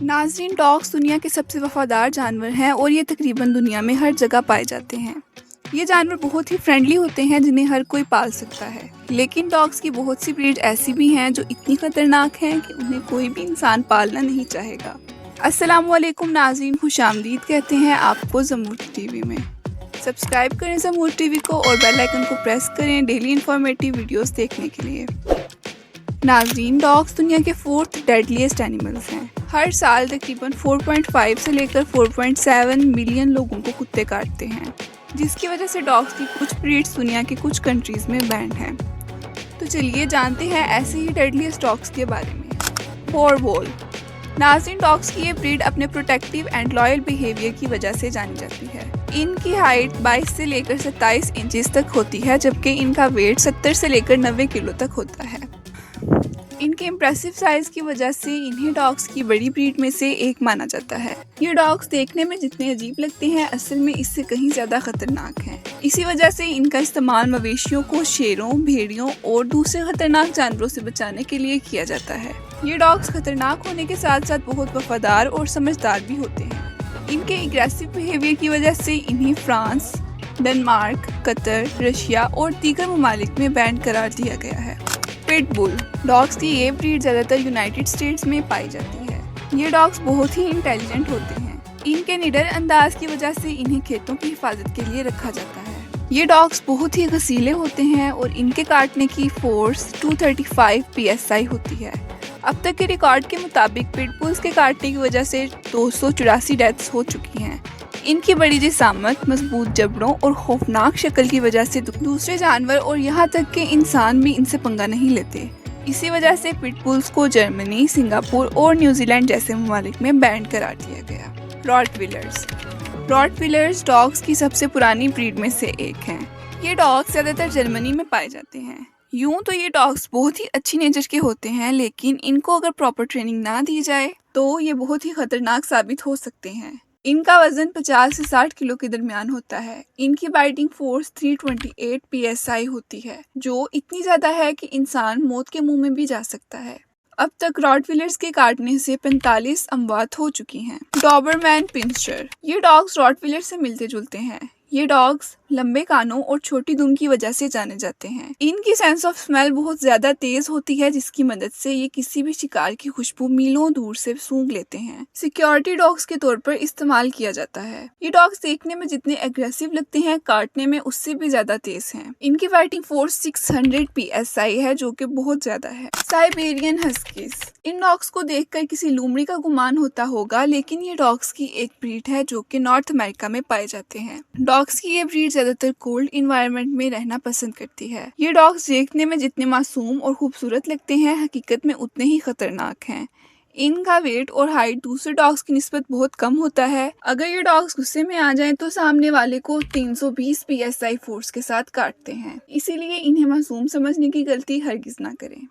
नाज़रीन, डॉग्स दुनिया के सबसे वफादार जानवर हैं और ये तकरीबन दुनिया में हर जगह पाए जाते हैं। ये जानवर बहुत ही फ्रेंडली होते हैं जिन्हें हर कोई पाल सकता है। लेकिन डॉग्स की बहुत सी ब्रीड ऐसी भी हैं जो इतनी खतरनाक हैं कि उन्हें कोई भी इंसान पालना नहीं चाहेगा। अस्सलाम वालेकुम नाज़रीन, खुशामदीद कहते हैं आपको ज़मूर टीवी में। सब्सक्राइब करें ज़मूर टीवी को और बेल आइकन को प्रेस करें डेली इंफॉर्मेटिव वीडियोस देखने के लिए। नाज़रीन, डॉग्स दुनिया के 4th डेडलीस्ट एनिमल्स हैं। हर साल तकरीबन 4.5 से लेकर 4.7 मिलियन लोगों को कुत्ते काटते हैं, जिसकी वजह से डॉग्स की कुछ ब्रीड्स दुनिया के कुछ कंट्रीज़ में बैंड हैं। तो चलिए जानते हैं ऐसे ही डेडलीस्ट डॉग्स के बारे में। बोरबोल। नाज़रीन, डॉग्स की ये ब्रीड अपने प्रोटेक्टिव एंड लॉयल बिहेवियर की वजह से जानी जाती है। इनकी हाइट 22 से लेकर 27 इंचेस तक होती है, जबकि इनका वेट 70 से लेकर 90 किलो तक होता है। इनके इम्प्रेसिव साइज की वजह से इन्हें डॉग्स की बड़ी ब्रीड में से एक माना जाता है। ये डॉग्स देखने में जितने अजीब लगते हैं, असल में इससे कहीं ज्यादा खतरनाक हैं। इसी वजह से इनका इस्तेमाल मवेशियों को शेरों, भेड़ियों और दूसरे खतरनाक जानवरों से बचाने के लिए किया जाता है। ये डॉग्स खतरनाक होने के साथ साथ बहुत वफादार और समझदार भी होते हैं। इनके एग्रेसिव बिहेवियर की वजह से इन्हें फ्रांस, डेनमार्क, कतर, रशिया और दीगर ममालिक में बैन करार दिया गया है। पिटबुल। डॉग्स की ये ब्रीड ज़्यादातर यूनाइटेड स्टेट्स में पाई जाती है। ये डॉग्स बहुत ही इंटेलिजेंट होते हैं। इनके निडर अंदाज की वजह से इन्हें खेतों की हिफाजत के लिए रखा जाता है। ये डॉग्स बहुत ही घसीले होते हैं और इनके काटने की फोर्स 235 PSI होती है। अब तक के रिकॉर्ड के मुताबिक पिटबुल्स के काटने की वजह से 284 डेथ्स हो चुकी हैं। इनकी बड़ी जिसामत, मजबूत जबड़ों और खौफनाक शक्ल की वजह से दूसरे जानवर और यहाँ तक के इंसान भी इनसे पंगा नहीं लेते। इसी वजह से पिटबुल्स को जर्मनी, सिंगापुर और न्यूजीलैंड जैसे ममालिक में बैन करार दिया गया। रॉटविलर्स। रॉटविलर्स डॉग्स की सबसे पुरानी ब्रीड में से एक हैं। ये डॉग्स ज़्यादातर जर्मनी में पाए जाते हैं। यूं तो ये डॉग्स बहुत ही अच्छी नेचर के होते हैं, लेकिन इनको अगर प्रॉपर ट्रेनिंग ना दी जाए तो ये बहुत ही खतरनाक साबित हो सकते हैं। इनका वजन 50 से 60 किलो के दरमियान होता है। इनकी बाइटिंग फोर्स 328 PSI होती है, जो इतनी ज्यादा है कि इंसान मौत के मुंह में भी जा सकता है। अब तक रॉटविलर्स के काटने से 45 अमवात हो चुकी हैं। Doberman pinscher. ये डॉग्स रॉटविलर से मिलते जुलते हैं। ये डॉग्स लंबे कानों और छोटी दुम की वजह से जाने जाते हैं। इनकी सेंस ऑफ स्मेल बहुत ज्यादा तेज होती है, जिसकी मदद से ये किसी भी शिकार की खुशबू मीलों दूर से सूंघ लेते हैं। सिक्योरिटी डॉग्स के तौर पर इस्तेमाल किया जाता है। ये डॉग्स देखने में जितने एग्रेसिव लगते हैं, काटने में उससे भी ज्यादा तेज हैं। इनकी फाइटिंग फोर्स 600 PSI है, जो कि बहुत ज्यादा है। Siberian huskies. इन डॉग्स को देखकर किसी लोमड़ी का गुमान होता होगा, लेकिन ये डॉग्स की एक ब्रीड है जो कि नॉर्थ अमेरिका में पाए जाते हैं। डॉग्स की ये ब्रीड ज्यादातर कोल्ड इन्वायरमेंट में रहना पसंद करती है। ये डॉग्स देखने में जितने मासूम और खूबसूरत लगते हैं, हकीकत में उतने ही खतरनाक हैं। इनका वेट और हाइट दूसरे डॉग्स की निस्बत बहुत कम होता है। अगर ये डॉग्स गुस्से में आ जाएं तो सामने वाले को 320 PSI फोर्स के साथ काटते हैं। इसीलिए इन्हें मासूम समझने की गलती हरगिज ना करें।